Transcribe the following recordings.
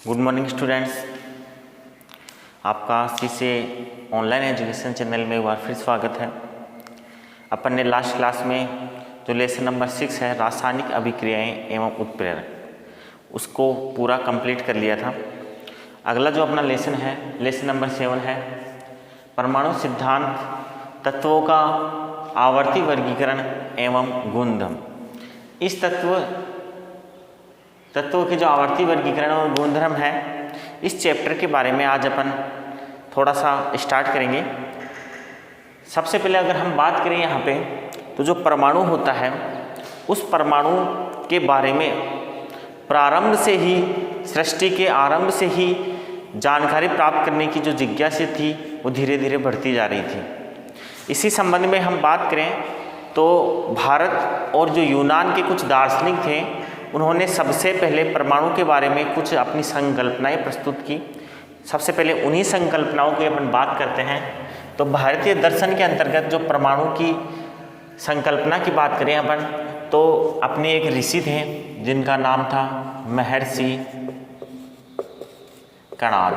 Good morning students, आपका CC online education channel में एक बार फिर स्वागत है। अपन ने लास्ट क्लास में जो लेसन नंबर 6 है रासायनिक अभिक्रियाएं एवं उत्प्रेरक, उसको पूरा कंप्लीट कर लिया था। अगला जो अपना लेसन है लेसन नंबर 7 है परमाणु सिद्धांत, तत्वों का आवर्ती वर्गीकरण एवं गुणधर्म। इस तत्वों के जो आवर्ती वर्गीकरण और गुणधर्म है, इस चैप्टर के बारे में आज अपन थोड़ा सा स्टार्ट करेंगे। सबसे पहले अगर हम बात करें यहाँ पे, तो जो परमाणु होता है उस परमाणु के बारे में प्रारंभ से ही, सृष्टि के आरंभ से ही जानकारी प्राप्त करने की जो जिज्ञासा थी वो धीरे धीरे बढ़ती जा रही थी। इसी संबंध में हम बात करें तो भारत और जो यूनान के कुछ दार्शनिक थे, उन्होंने सबसे पहले परमाणु के बारे में कुछ अपनी संकल्पनाएं प्रस्तुत की। सबसे पहले उन्हीं संकल्पनाओं की अपन बात करते हैं। तो भारतीय दर्शन के अंतर्गत जो परमाणु की संकल्पना की बात करें अपन, तो अपने एक ऋषि थे जिनका नाम था महर्षि कणाद।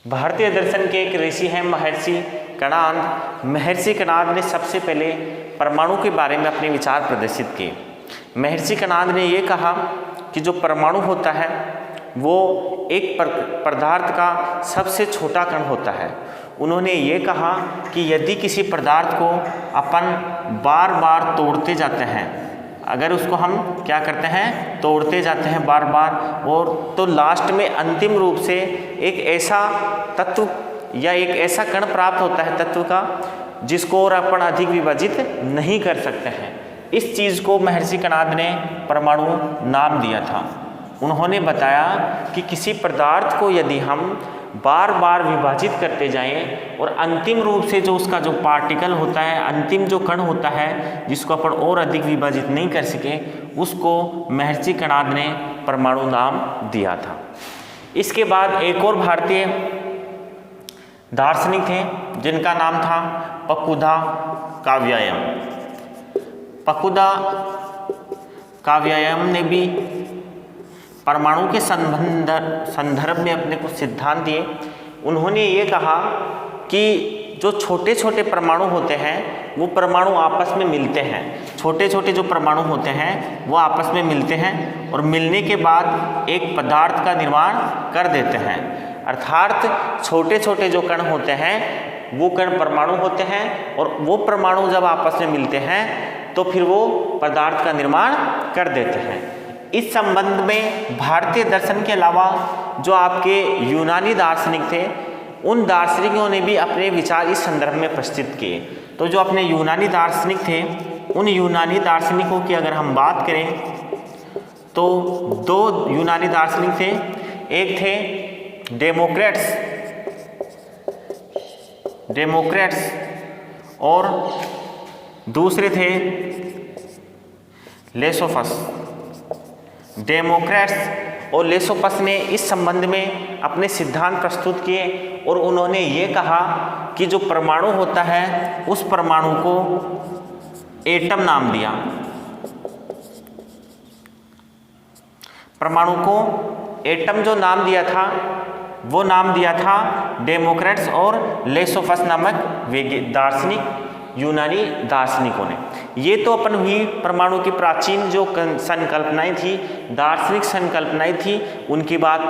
भारतीय दर्शन के एक ऋषि हैं महर्षि कणाद। महर्षि कणाद ने सबसे पहले परमाणु के बारे में अपने विचार प्रदर्शित किए। महर्षि कणाद ने ये कहा कि जो परमाणु होता है वो एक पदार्थ का सबसे छोटा कण होता है। उन्होंने ये कहा कि यदि किसी पदार्थ को अपन बार बार तोड़ते जाते हैं, अगर उसको हम क्या करते हैं, तोड़ते जाते हैं बार बार, और तो लास्ट में अंतिम रूप से एक ऐसा तत्व या एक ऐसा कण प्राप्त होता है तत्व का जिसको और अपन अधिक विभाजित नहीं कर सकते हैं। इस चीज़ को महर्षि कणाद ने परमाणु नाम दिया था। उन्होंने बताया कि किसी पदार्थ को यदि हम बार बार विभाजित करते जाएं और अंतिम रूप से जो उसका जो पार्टिकल होता है, अंतिम जो कण होता है जिसको अपन और अधिक विभाजित नहीं कर सके, उसको महर्षि कणाद ने परमाणु नाम दिया था। इसके बाद एक और भारतीय दार्शनिक थे जिनका नाम था पकुदा काव्यायन। पकुदा काव्यायन ने भी परमाणु के संदर्भ में अपने कुछ सिद्धांत दिए। उन्होंने ये कहा कि जो छोटे छोटे परमाणु होते हैं वो परमाणु आपस में मिलते हैं। छोटे छोटे जो परमाणु होते हैं वो आपस में मिलते हैं और मिलने के बाद एक पदार्थ का निर्माण कर देते हैं। अर्थात छोटे छोटे जो कण होते हैं वो कण परमाणु होते हैं, और वो परमाणु जब आपस में मिलते हैं तो फिर वो पदार्थ का निर्माण कर देते हैं। इस संबंध में भारतीय दर्शन के अलावा जो आपके यूनानी दार्शनिक थे, उन दार्शनिकों ने भी अपने विचार इस संदर्भ में प्रस्तुत किए। तो जो अपने यूनानी दार्शनिक थे, उन यूनानी दार्शनिकों की अगर हम बात करें तो दो यूनानी दार्शनिक थे। एक थे डेमोक्रेट्स और दूसरे थे लेसोफस। डेमोक्रेट्स और लेसोपस ने इस संबंध में अपने सिद्धांत प्रस्तुत किए और उन्होंने ये कहा कि जो परमाणु होता है उस परमाणु को एटम नाम दिया। परमाणु को एटम जो नाम दिया था वो नाम दिया था डेमोक्रेट्स और लेसोपस नामक दार्शनिक यूनानी दार्शनिकों ने। ये तो अपन हुई परमाणु की प्राचीन जो संकल्पनाएं थी, दार्शनिक संकल्पनाएं थी, उनकी बात।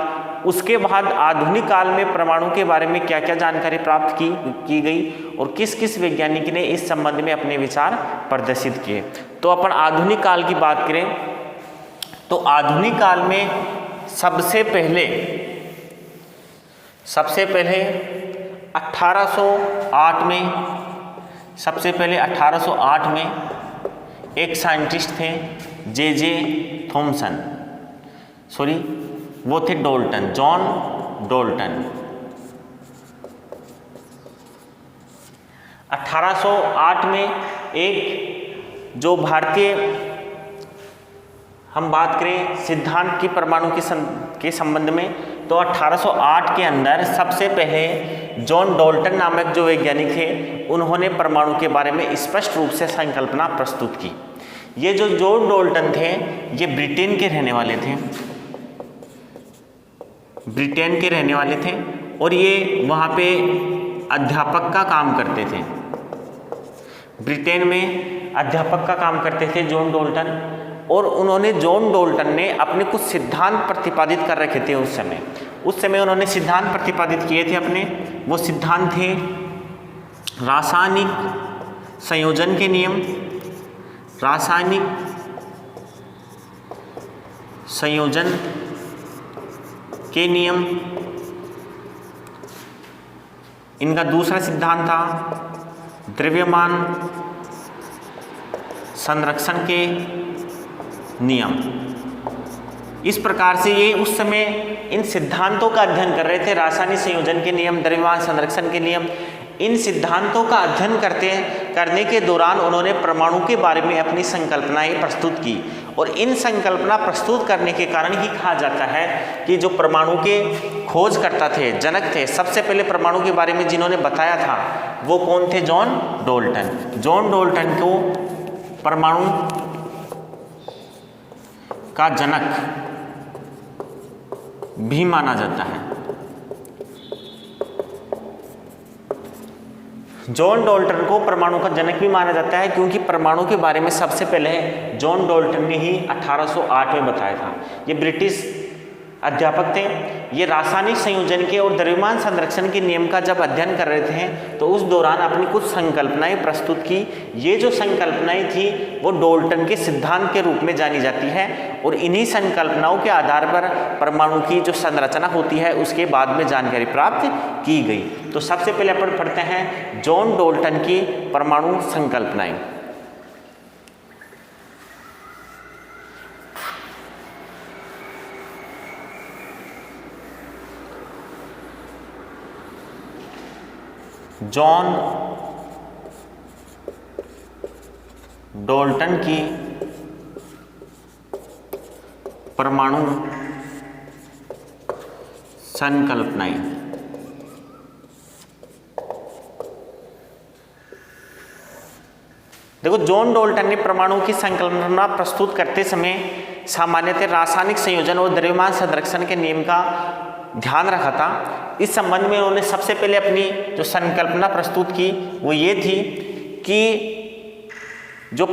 उसके बाद आधुनिक काल में परमाणु के बारे में क्या क्या जानकारी प्राप्त की गई और किस किस वैज्ञानिक ने इस संबंध में अपने विचार प्रदर्शित किए। तो अपन आधुनिक काल की बात करें तो आधुनिक काल में सबसे पहले 1808 में एक साइंटिस्ट थे जे थॉमसन, वो थे जॉन डोल्टन। 1808 में एक जो भारतीय हम बात करें सिद्धांत की परमाणु के संबंध में, तो 1808 के अंदर सबसे पहले जॉन डोल्टन नामक जो वैज्ञानिक थे, उन्होंने परमाणु के बारे में स्पष्ट रूप से संकल्पना प्रस्तुत की। ये जो जॉन डाल्टन थे ये ब्रिटेन के रहने वाले थे, ब्रिटेन के रहने वाले थे और ये वहाँ पे अध्यापक का काम करते थे। ब्रिटेन में अध्यापक का काम करते थे जॉन डाल्टन, और उन्होंने जॉन डाल्टन ने अपने कुछ सिद्धांत प्रतिपादित कर रखे थे उस समय उन्होंने सिद्धांत प्रतिपादित किए थे अपने। वो सिद्धांत थे रासायनिक संयोजन के नियम, रासायनिक संयोजन के नियम। इनका दूसरा सिद्धांत था द्रव्यमान संरक्षण के नियम। इस प्रकार से ये उस समय इन सिद्धांतों का अध्ययन कर रहे थे, रासायनिक संयोजन के नियम, द्रव्यमान संरक्षण के नियम। इन सिद्धांतों का अध्ययन करने के दौरान उन्होंने परमाणु के बारे में अपनी संकल्पनाएं प्रस्तुत की, और इन संकल्पना प्रस्तुत करने के कारण ही कहा जाता है कि जो परमाणु के खोजकर्ता थे, जनक थे, सबसे पहले परमाणु के बारे में जिन्होंने बताया था वो कौन थे? John Dalton. जॉन डाल्टन को परमाणु का जनक भी माना जाता है। जॉन डाल्टन को परमाणु का जनक भी माना जाता है क्योंकि परमाणु के बारे में सबसे पहले जॉन डाल्टन ने ही 1808 में बताया था। ये ब्रिटिश अध्यापक थे। ये रासायनिक संयोजन के और द्रव्यमान संरक्षण के नियम का जब अध्ययन कर रहे थे तो उस दौरान अपनी कुछ संकल्पनाएं प्रस्तुत की। ये जो संकल्पनाएं थी वो डाल्टन के सिद्धांत के रूप में जानी जाती है, और इन्हीं संकल्पनाओं के आधार पर परमाणु की जो संरचना होती है उसके बाद में जानकारी प्राप्त की गई। तो सबसे पहले अपन पढ़ते हैं जॉन डाल्टन की परमाणु संकल्पनाएं। जॉन डाल्टन की परमाणु संकल्पनाएं। देखो, जॉन डाल्टन ने परमाणु की संकल्पना प्रस्तुत करते समय सामान्यतः रासायनिक संयोजन और द्रव्यमान संरक्षण के नियम का ध्यान रखा था। इस संबंध में उन्होंने सबसे पहले अपनी जो संकल्पना प्रस्तुत की वो ये थी कि जो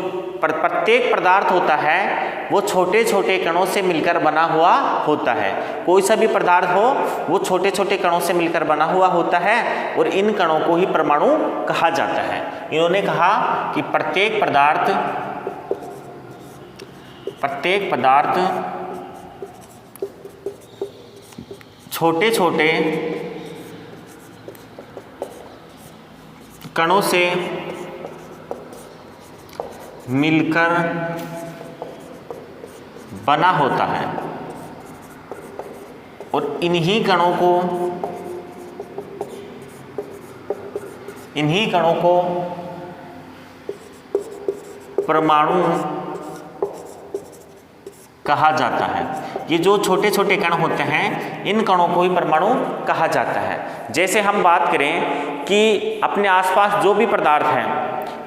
प्रत्येक पदार्थ होता है वो छोटे छोटे कणों से मिलकर बना हुआ होता है। कोई सा भी पदार्थ हो वो छोटे छोटे कणों से मिलकर बना हुआ होता है, और इन कणों को ही परमाणु कहा जाता है। इन्होंने कहा कि प्रत्येक पदार्थ छोटे छोटे कणों से मिलकर बना होता है, और इन्हीं कणों को परमाणु कहा जाता है। ये जो छोटे छोटे कण होते हैं इन कणों को ही परमाणु कहा जाता है। जैसे हम बात करें कि अपने आसपास जो भी पदार्थ हैं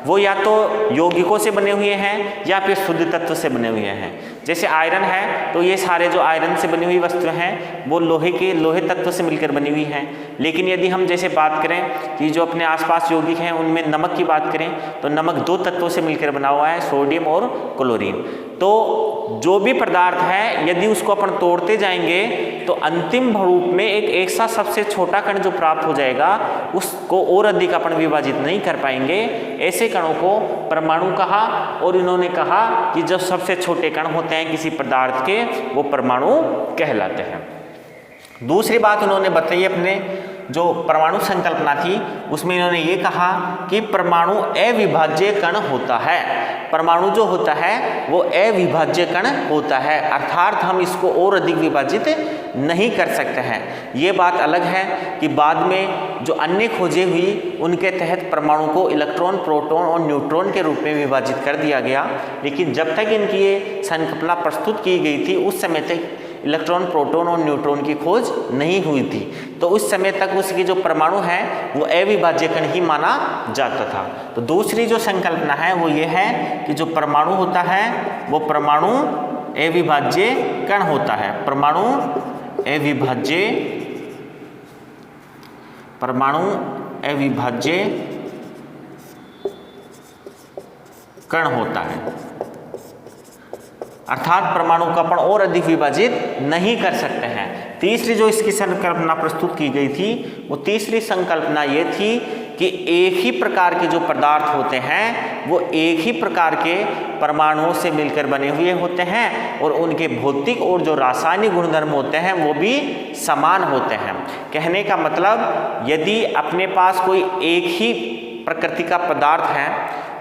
वो या तो यौगिकों से बने हुए हैं या फिर शुद्ध तत्व से बने हुए हैं। जैसे आयरन है तो ये सारे जो आयरन से बनी हुई वस्तुएं हैं वो लोहे तत्व से मिलकर बनी हुई हैं। लेकिन यदि हम जैसे बात करें कि जो अपने आसपास यौगिक हैं उनमें नमक की बात करें तो नमक दो तत्वों से मिलकर बना हुआ है, सोडियम और क्लोरीन। तो जो भी पदार्थ है यदि उसको अपन तोड़ते जाएंगे तो अंतिम रूप में एक सा सबसे छोटा कण जो प्राप्त हो जाएगा उसको और अधिक अपन विभाजित नहीं कर पाएंगे। ऐसे कणों को परमाणु कहा, और इन्होंने कहा कि जो सबसे छोटे कण होते हैं किसी पदार्थ के वो परमाणु कहलाते हैं। दूसरी बात उन्होंने बताई अपने जो परमाणु संकल्पना थी उसमें इन्होंने ये कहा कि परमाणु अविभाज्य कण होता है। परमाणु जो होता है वो अविभाज्य कण होता है, अर्थात हम इसको और अधिक विभाजित नहीं कर सकते हैं। ये बात अलग है कि बाद में जो अन्य खोजें हुई उनके तहत परमाणु को इलेक्ट्रॉन, प्रोटॉन और न्यूट्रॉन के रूप में विभाजित कर दिया गया। लेकिन जब तक इनकी ये संकल्पना प्रस्तुत की गई थी उस समय तक इलेक्ट्रॉन, प्रोटॉन और न्यूट्रॉन की खोज नहीं हुई थी। तो उस समय तक उसकी जो परमाणु है वो अविभाज्य कण ही माना जाता था। तो दूसरी जो संकल्पना है वो ये है कि जो परमाणु होता है वो परमाणु अविभाज्य कण होता है। परमाणु अविभाज्य कण होता है, अर्थात परमाणु का अपन और अधिक विभाजित नहीं कर सकते हैं। तीसरी जो इसकी संकल्पना प्रस्तुत की गई थी वो तीसरी संकल्पना ये थी कि एक ही प्रकार के जो पदार्थ होते हैं वो एक ही प्रकार के परमाणुओं से मिलकर बने हुए होते हैं और उनके भौतिक और जो रासायनिक गुणधर्म होते हैं वो भी समान होते हैं। कहने का मतलब यदि अपने पास कोई एक ही प्रकृति का पदार्थ है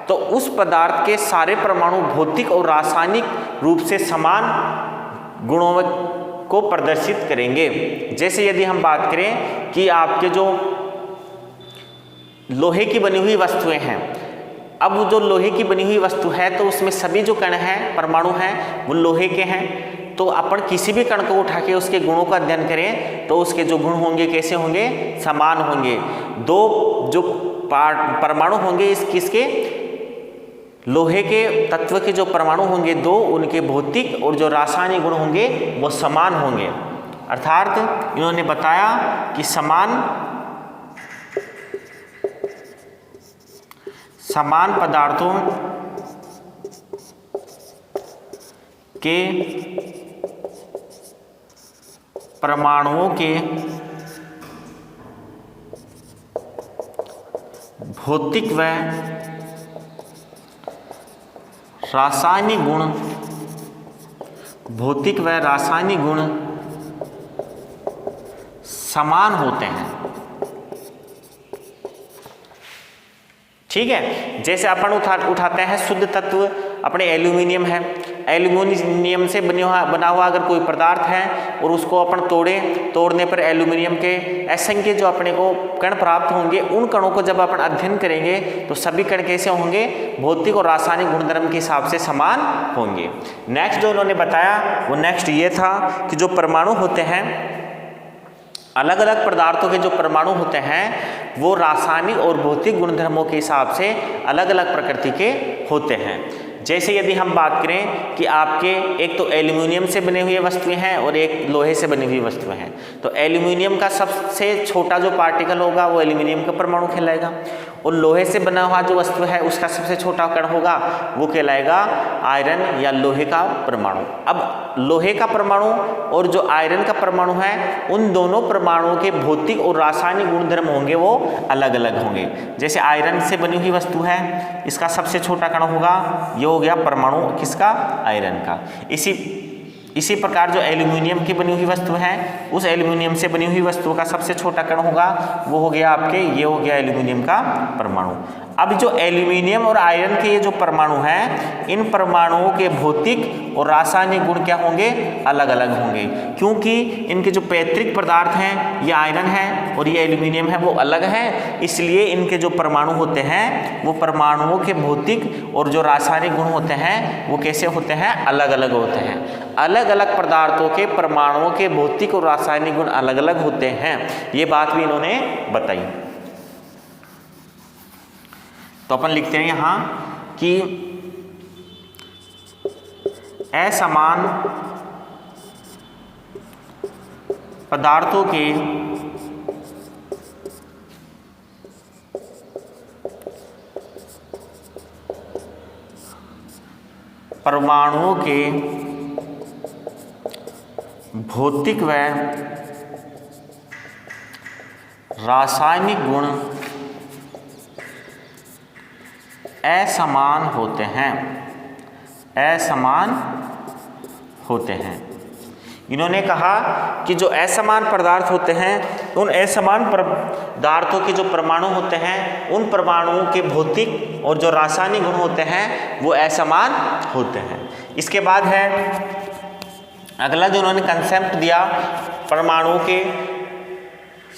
तो उस पदार्थ के सारे परमाणु भौतिक और रासायनिक रूप से समान गुणों को प्रदर्शित करेंगे। जैसे यदि हम बात करें कि आपके जो लोहे की बनी हुई वस्तुएं हैं, अब जो लोहे की बनी हुई वस्तु है तो उसमें सभी जो कण हैं, परमाणु हैं, वो लोहे के हैं। तो अपन किसी भी कण को उठा के उसके गुणों का अध्ययन करें तो उसके जो गुण होंगे कैसे होंगे, समान होंगे। दो जो परमाणु होंगे किसके, लोहे के तत्व के जो परमाणु होंगे दो, उनके भौतिक और जो रासायनिक गुण होंगे वो समान होंगे। अर्थात इन्होंने बताया कि समान पदार्थों के परमाणुओं के भौतिक व रासायनिक गुण समान होते हैं। ठीक है, जैसे अपन उठाते हैं शुद्ध तत्व अपने एल्यूमिनियम है, एल्यूमिनियम से बना हुआ अगर कोई पदार्थ है और उसको अपन तोड़ने पर एल्यूमिनियम के असंख्य जो अपने को कण प्राप्त होंगे, उन कणों को जब अपन अध्ययन करेंगे तो सभी कण कैसे होंगे, भौतिक और रासायनिक गुणधर्म के हिसाब से समान होंगे। नेक्स्ट जो उन्होंने बताया वो नेक्स्ट ये था कि जो परमाणु होते हैं, अलग अलग पदार्थों के जो परमाणु होते हैं वो रासायनिक और भौतिक गुणधर्मों के हिसाब से अलग अलग प्रकृति के होते हैं। जैसे यदि हम बात करें कि आपके एक तो एल्यूमिनियम से बने हुए वस्तुएं हैं और एक लोहे से बनी हुई वस्तुएं हैं, तो एल्यूमिनियम का सबसे छोटा जो पार्टिकल होगा वो एल्यूमिनियम का परमाणु कहलाएगा और लोहे से बना हुआ जो वस्तु है उसका सबसे छोटा कण होगा वो कहलाएगा आयरन या लोहे का परमाणु। अब लोहे का परमाणु और जो आयरन का परमाणु है उन दोनों परमाणुओं के भौतिक और रासायनिक गुणधर्म होंगे वो अलग अलग होंगे। जैसे आयरन से बनी हुई वस्तु है, इसका सबसे छोटा कण होगा, ये हो गया परमाणु किसका, आयरन का। इसी प्रकार जो एल्यूमिनियम की बनी हुई वस्तु है, उस एल्यूमिनियम से बनी हुई वस्तु का सबसे छोटा कण होगा वो हो गया आपके, ये हो गया एल्यूमिनियम का परमाणु। अब जो एल्यूमिनियम और आयरन के ये जो परमाणु हैं, इन परमाणुओं के भौतिक और रासायनिक गुण क्या होंगे, अलग अलग होंगे, क्योंकि इनके जो पैतृक पदार्थ हैं ये आयरन है और ये एल्यूमिनियम है वो अलग है। इसलिए इनके जो परमाणु होते हैं वो परमाणुओं के भौतिक और जो रासायनिक गुण होते हैं वो कैसे होते हैं, अलग अलग होते हैं। अलग अलग पदार्थों के परमाणुओं के भौतिक और रासायनिक गुण अलग अलग होते हैं, ये बात भी इन्होंने बताई। तो अपन लिखते हैं यहां कि असमान पदार्थों के परमाणुओं के भौतिक व रासायनिक गुण असमान होते हैं, असमान होते हैं। इन्होंने कहा कि जो असमान पदार्थ होते हैं उन असमान पदार्थों के जो परमाणु होते हैं उन परमाणुओं के भौतिक और जो रासायनिक गुण होते हैं वो असमान होते हैं। इसके बाद है अगला जो उन्होंने कंसेप्ट दिया परमाणुओं के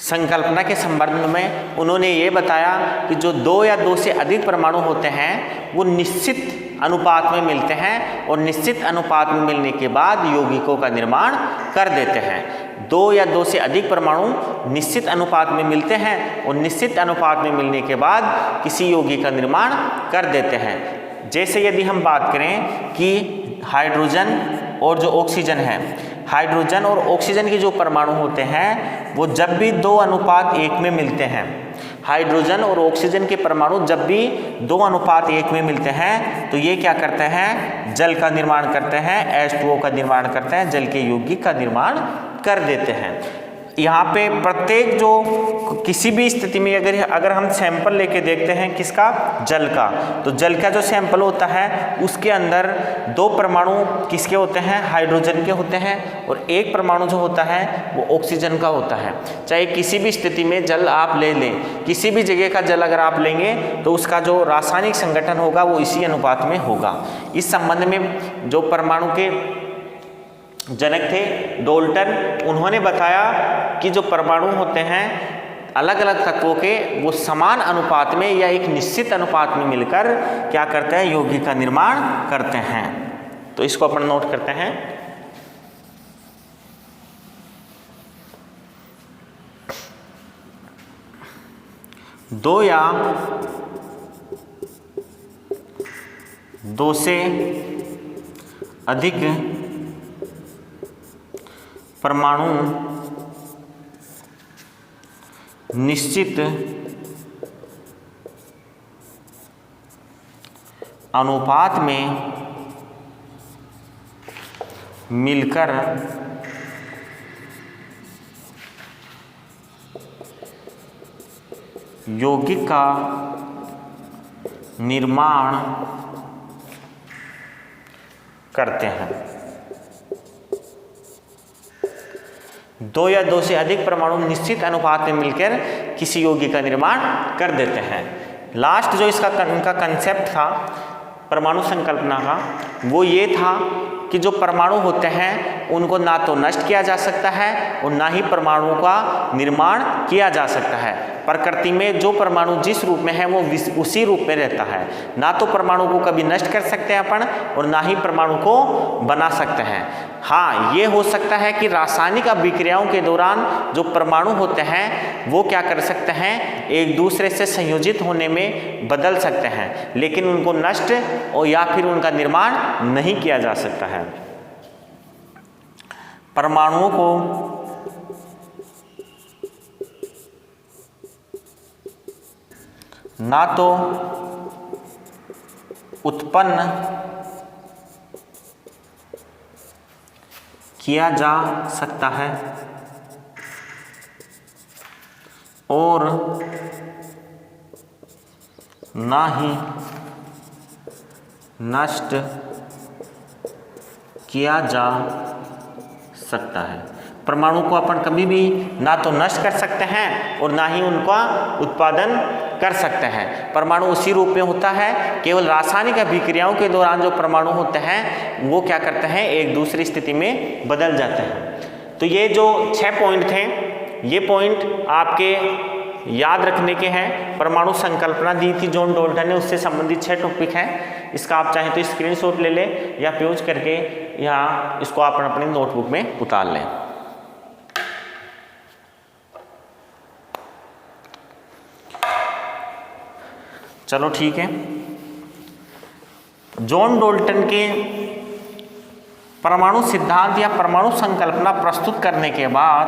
संकल्पना के संबंध में उन्होंने ये बताया कि जो 2 या 2 से अधिक परमाणु होते हैं वो निश्चित अनुपात में मिलते हैं और निश्चित अनुपात में मिलने के बाद यौगिकों का निर्माण कर देते हैं। 2 या 2 से अधिक परमाणु निश्चित अनुपात में मिलते हैं और निश्चित अनुपात में मिलने के बाद किसी यौगिक का निर्माण कर देते हैं। जैसे यदि हम बात करें कि हाइड्रोजन और जो ऑक्सीजन है, हाइड्रोजन और ऑक्सीजन के जो परमाणु होते हैं वो जब भी 2:1 में मिलते हैं, हाइड्रोजन और ऑक्सीजन के परमाणु जब भी 2:1 में मिलते हैं तो ये क्या करते हैं, जल का निर्माण करते हैं, H2O का निर्माण करते हैं, जल के यौगिक का निर्माण कर देते हैं। यहाँ पे प्रत्येक जो किसी भी स्थिति में अगर हम सैंपल लेके देखते हैं किसका, जल का, तो जल का जो सैंपल होता है उसके अंदर 2 परमाणु किसके होते हैं, हाइड्रोजन के होते हैं और 1 परमाणु जो होता है वो ऑक्सीजन का होता है। चाहे किसी भी स्थिति में जल आप ले लें, किसी भी जगह का जल अगर आप लेंगे तो उसका जो रासायनिक संगठन होगा वो इसी अनुपात में होगा। इस संबंध में जो परमाणु के जनक थे डाल्टन, उन्होंने बताया कि जो परमाणु होते हैं अलग अलग तत्वों के वो समान अनुपात में या एक निश्चित अनुपात में मिलकर क्या करते हैं, यौगिक का निर्माण करते हैं। तो इसको अपन नोट करते हैं। दो या 2 से अधिक परमाणु निश्चित अनुपात में मिलकर यौगिक का निर्माण करते हैं। 2 या 2 से अधिक परमाणु निश्चित अनुपात में मिलकर किसी यौगिक का निर्माण कर देते हैं। लास्ट जो इसका कंसेप्ट था परमाणु संकल्पना का, वो ये था कि जो परमाणु होते हैं उनको ना तो नष्ट किया जा सकता है और ना ही परमाणुओं का निर्माण किया जा सकता है। प्रकृति में जो परमाणु जिस रूप में है वो उसी रूप में रहता है। ना तो परमाणु को कभी नष्ट कर सकते हैं अपन और ना ही परमाणु को बना सकते हैं। हाँ, ये हो सकता है कि रासायनिक अभिक्रियाओं के दौरान जो परमाणु होते हैं वो क्या कर सकते हैं, एक दूसरे से संयोजित होने में बदल सकते हैं, लेकिन उनको नष्ट और या फिर उनका निर्माण नहीं किया जा सकता है। परमाणुओं को ना तो उत्पन्न किया जा सकता है और ना ही नष्ट किया जा सकता है। परमाणु को अपन कभी भी ना तो नष्ट कर सकते हैं और ना ही उनका उत्पादन कर सकते हैं। परमाणु उसी रूप में होता है, केवल रासायनिक अभिक्रियाओं के दौरान जो परमाणु होते हैं वो क्या करते हैं, एक दूसरी स्थिति में बदल जाते हैं। तो ये जो 6 पॉइंट थे, ये पॉइंट आपके याद रखने के हैं। परमाणु संकल्पना दी थी जॉन डाल्टन ने, उससे संबंधित 6 टॉपिक हैं। इसका आप चाहें तो स्क्रीनशॉट ले लें या पेज करके यहाँ इसको आप अपने नोटबुक में उतार लें। चलो ठीक है। जॉन डाल्टन के परमाणु सिद्धांत या परमाणु संकल्पना प्रस्तुत करने के बाद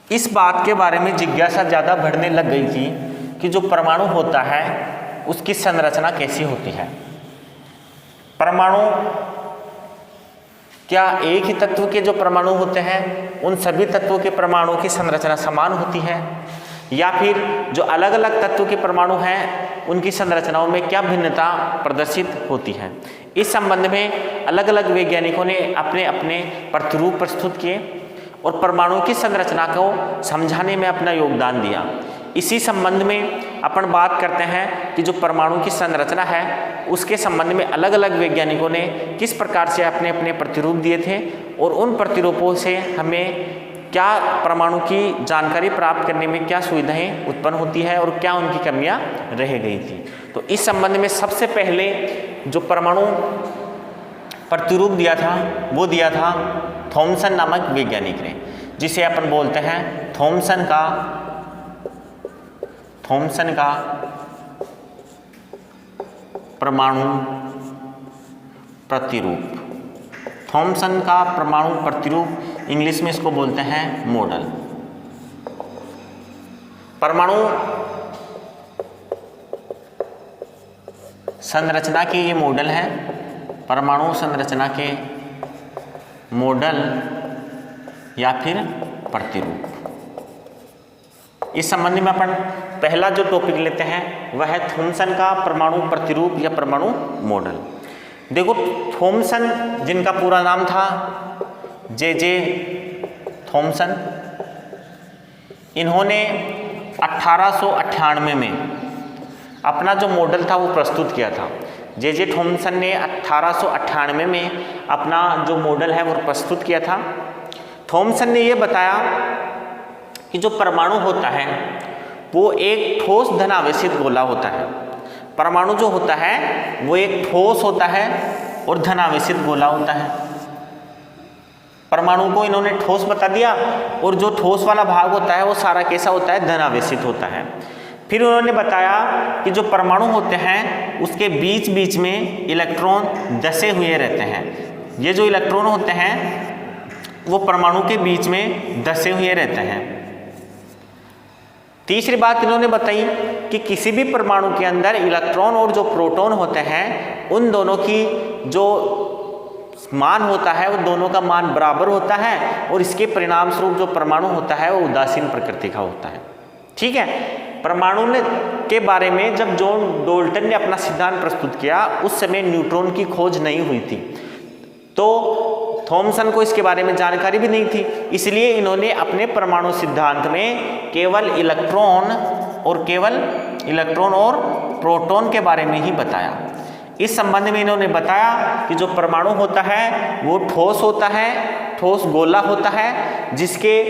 इस बात के बारे में जिज्ञासा ज़्यादा बढ़ने लग गई थी कि जो परमाणु होता है उसकी संरचना कैसी होती है। परमाणु क्या एक ही तत्व के जो परमाणु होते हैं उन सभी तत्वों के परमाणुओं की संरचना समान होती है, या फिर जो अलग अलग तत्व के परमाणु हैं उनकी संरचनाओं में क्या भिन्नता प्रदर्शित होती है। इस संबंध में अलग अलग वैज्ञानिकों ने अपने अपने प्रतिरूप प्रस्तुत किए और परमाणु की संरचना को समझाने में अपना योगदान दिया। इसी संबंध में अपन बात करते हैं कि जो परमाणु की संरचना है उसके संबंध में अलग अलग वैज्ञानिकों ने किस प्रकार से अपने अपने प्रतिरूप दिए थे और उन प्रतिरूपों से हमें क्या परमाणु की जानकारी प्राप्त करने में क्या सुविधाएं उत्पन्न होती है और क्या उनकी कमियां रह गई थी। तो इस संबंध में सबसे पहले जो परमाणु प्रतिरूप दिया था वो दिया था थॉमसन नामक वैज्ञानिक ने, जिसे अपन बोलते हैं थॉमसन का परमाणु प्रतिरूप। थॉमसन का परमाणु प्रतिरूप इंग्लिश में इसको बोलते हैं मॉडल। परमाणु संरचना के ये मॉडल है, परमाणु संरचना के मॉडल या फिर प्रतिरूप। इस संबंध में अपन पहला जो टॉपिक लेते हैं वह है थॉमसन का परमाणु प्रतिरूप या परमाणु मॉडल। देखो, थॉमसन जिनका पूरा नाम था जे थॉमसन, इन्होंने 1898 में अपना जो मॉडल था वो प्रस्तुत किया था। जे थॉमसन ने 1898 में अपना जो मॉडल है वो प्रस्तुत किया था। थॉमसन ने ये बताया कि जो परमाणु होता है वो एक ठोस धनावेशित गोला होता है। परमाणु जो होता है वो एक ठोस होता है और धनावेशित गोला होता है। परमाणु को इन्होंने ठोस बता दिया और जो ठोस वाला भाग होता है वो सारा कैसा होता है, धनावेशित होता है। फिर उन्होंने बताया कि जो परमाणु होते हैं उसके बीच बीच में इलेक्ट्रॉन धसे हुए रहते हैं। ये जो इलेक्ट्रॉन होते हैं वो परमाणु के बीच में धसे हुए रहते हैं। तीसरी बात इन्होंने बताई कि किसी भी परमाणु के अंदर इलेक्ट्रॉन और जो प्रोटॉन होते हैं उन दोनों की जो मान होता है वो दोनों का मान बराबर होता है और इसके परिणाम स्वरूप जो परमाणु होता है वो उदासीन प्रकृति का होता है। ठीक है, परमाणु के बारे में जब जॉन डाल्टन ने अपना सिद्धांत प्रस्तुत किया उस समय न्यूट्रॉन की खोज नहीं हुई थी, तो थॉमसन को इसके बारे में जानकारी भी नहीं थी, इसलिए इन्होंने अपने परमाणु सिद्धांत में केवल इलेक्ट्रॉन और प्रोटॉन के बारे में ही बताया। इस संबंध में इन्होंने बताया कि जो परमाणु होता है वो ठोस होता है, ठोस गोला होता है जिसके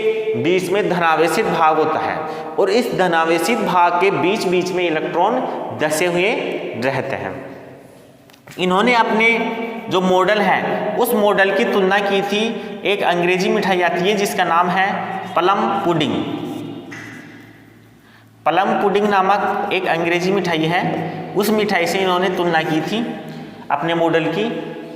बीच में धनावेशित भाग होता है और इस धनावेशित भाग के बीच बीच में इलेक्ट्रॉन धसे हुए रहते हैं। इन्होंने अपने जो मॉडल है उस मॉडल की तुलना की थी एक अंग्रेजी मिठाई आती है जिसका नाम है प्लम पुडिंग। प्लम पुडिंग नामक एक अंग्रेजी मिठाई है, उस मिठाई से इन्होंने तुलना की थी अपने मॉडल की।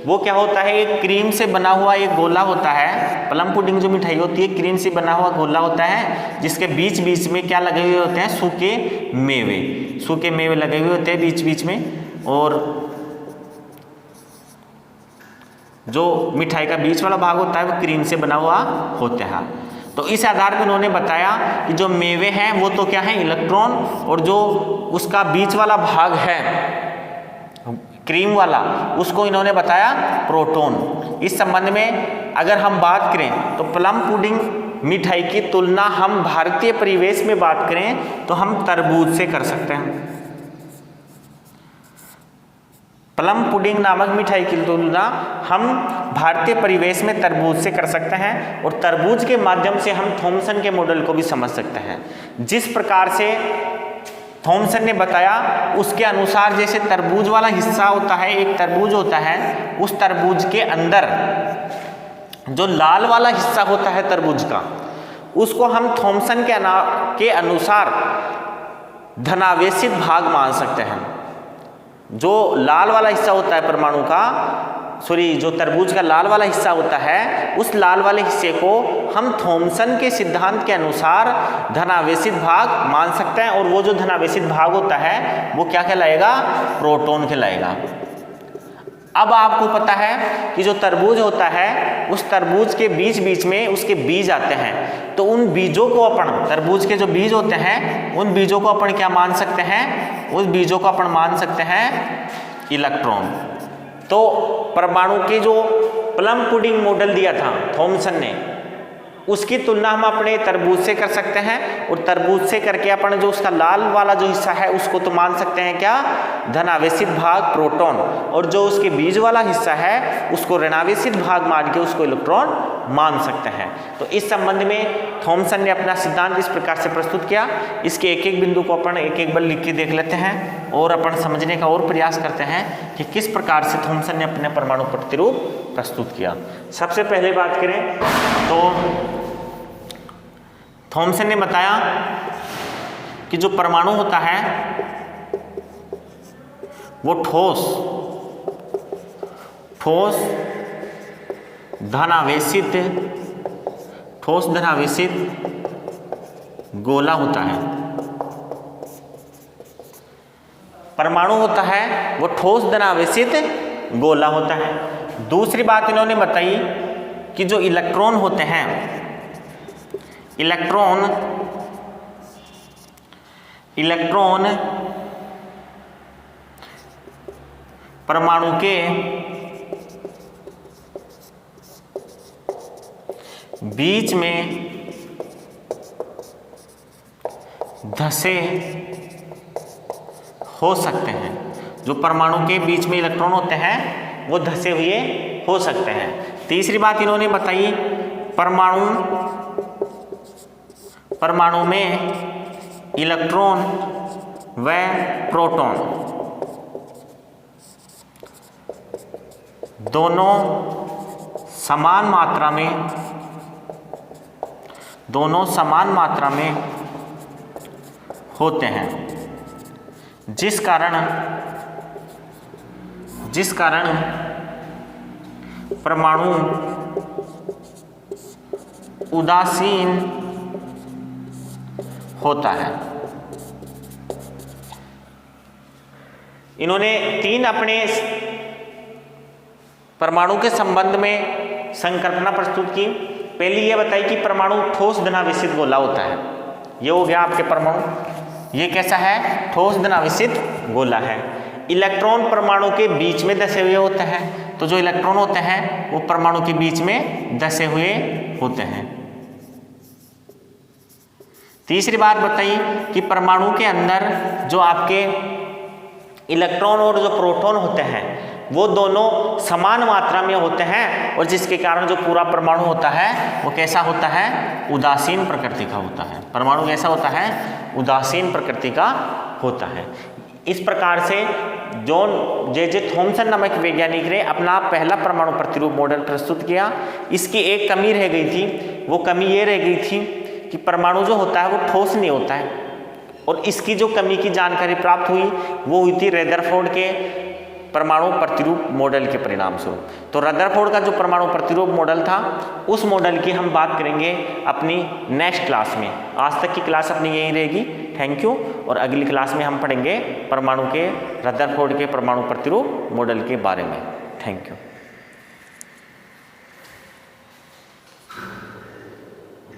वो क्या होता है, एक क्रीम से बना हुआ एक गोला होता है। प्लम पुडिंग जो मिठाई होती है क्रीम से बना हुआ गोला होता है जिसके बीच बीच में क्या लगे हुए होते हैं, सूखे मेवे लगे हुए होते हैं बीच बीच में, और जो मिठाई का बीच वाला भाग होता है वो क्रीम से बना हुआ होता है। तो इस आधार पर उन्होंने बताया कि जो मेवे हैं वो तो क्या है, इलेक्ट्रॉन, और जो उसका बीच वाला भाग है क्रीम वाला उसको इन्होंने बताया प्रोटॉन। इस संबंध में अगर हम बात करें तो प्लम पुडिंग मिठाई की तुलना हम भारतीय परिवेश में बात करें तो हम तरबूज से कर सकते हैं। प्लम पुडिंग नामक मिठाई की तुलना हम भारतीय परिवेश में तरबूज से कर सकते हैं और तरबूज के माध्यम से हम थॉमसन के मॉडल को भी समझ सकते हैं। जिस प्रकार से थॉमसन ने बताया उसके अनुसार जैसे तरबूज वाला हिस्सा होता है, एक तरबूज होता है, उस तरबूज के अंदर जो लाल वाला हिस्सा होता है तरबूज का, उसको हम थॉमसन के अनुसार धनावेशित भाग मान सकते हैं। जो लाल वाला हिस्सा होता है परमाणु का, जो तरबूज का लाल वाला हिस्सा होता है, उस लाल वाले हिस्से को हम थॉमसन के सिद्धांत के अनुसार धनावेशित भाग मान सकते हैं और वो जो धनावेशित भाग होता है वो क्या कहलाएगा, प्रोटॉन कहलाएगा। अब आपको पता है कि जो तरबूज होता है उस तरबूज के बीच बीच में उसके बीज आते हैं, तो उन बीजों को अपन, तरबूज के जो बीज होते हैं उन बीजों को अपन क्या मान सकते हैं, उस बीजों को अपन मान सकते हैं इलेक्ट्रॉन। तो परमाणु के जो प्लम पुडिंग मॉडल दिया था थॉमसन ने, उसकी तुलना हम अपने तरबूज से कर सकते हैं और तरबूज से करके अपन जो उसका लाल वाला जो हिस्सा है उसको तो मान सकते हैं क्या, धनावेशित भाग प्रोटॉन, और जो उसके बीज वाला हिस्सा है उसको ऋणावेशित भाग मान के उसको इलेक्ट्रॉन मान सकते हैं। तो इस संबंध में थॉमसन ने अपना सिद्धांत इस प्रकार से प्रस्तुत किया। इसके एक एक बिंदु को अपन एक एक बार लिख के देख लेते हैं और अपन समझने का और प्रयास करते हैं कि किस प्रकार से थॉमसन ने अपने परमाणु प्रतिरूप प्रस्तुत किया। सबसे पहले बात करें तो थॉमसन ने बताया कि जो परमाणु होता है वो ठोस धनावेशित गोला होता है। परमाणु होता है वो ठोस धनावेशित गोला होता है। दूसरी बात इन्होंने बताई कि जो इलेक्ट्रॉन होते हैं, इलेक्ट्रॉन परमाणु के बीच में धसे हो सकते हैं। जो परमाणु के बीच में इलेक्ट्रॉन होते हैं वो धसे हुए हो सकते हैं। तीसरी बात इन्होंने बताई परमाणु में इलेक्ट्रॉन व प्रोटॉन दोनों समान मात्रा में होते हैं, जिस कारण परमाणु उदासीन होता है। इन्होंने तीन अपने परमाणु के संबंध में संकल्पना प्रस्तुत की। पहली ये बताई कि परमाणु ठोस धनावेशित गोला होता है। ये हो गया आपके परमाणु। ये कैसा है? ठोस धनावेशित गोला है। इलेक्ट्रॉन परमाणु के बीच में धसे हुए होते हैं। तो जो इलेक्ट्रॉन होते हैं वो परमाणु के बीच में धसे हुए होते हैं। तीसरी बात बताई कि परमाणु के अंदर जो आपके इलेक्ट्रॉन और जो प्रोटॉन होते हैं वो दोनों समान मात्रा में होते हैं, और जिसके कारण जो पूरा परमाणु होता है वो कैसा होता है? उदासीन प्रकृति का होता है। परमाणु कैसा होता है? उदासीन प्रकृति का होता है। इस प्रकार से जॉन जे थॉमसन नामक वैज्ञानिक ने अपना पहला परमाणु प्रतिरूप मॉडल प्रस्तुत किया। इसकी एक कमी रह गई थी। वो कमी ये रह गई थी कि परमाणु जो होता है वो ठोस नहीं होता है, और इसकी जो कमी की जानकारी प्राप्त हुई वो हुई थी रदरफोर्ड के परमाणु प्रतिरूप मॉडल के परिणाम स्वरूप। तो रदरफोर्ड का जो परमाणु प्रतिरूप मॉडल था उस मॉडल की हम बात करेंगे अपनी नेक्स्ट क्लास में। आज तक की क्लास अपनी यही रहेगी। Thank you. और अगली क्लास में हम पढ़ेंगे परमाणु के रदरफोर्ड के परमाणु प्रतिरूप मॉडल के बारे में। Thank you.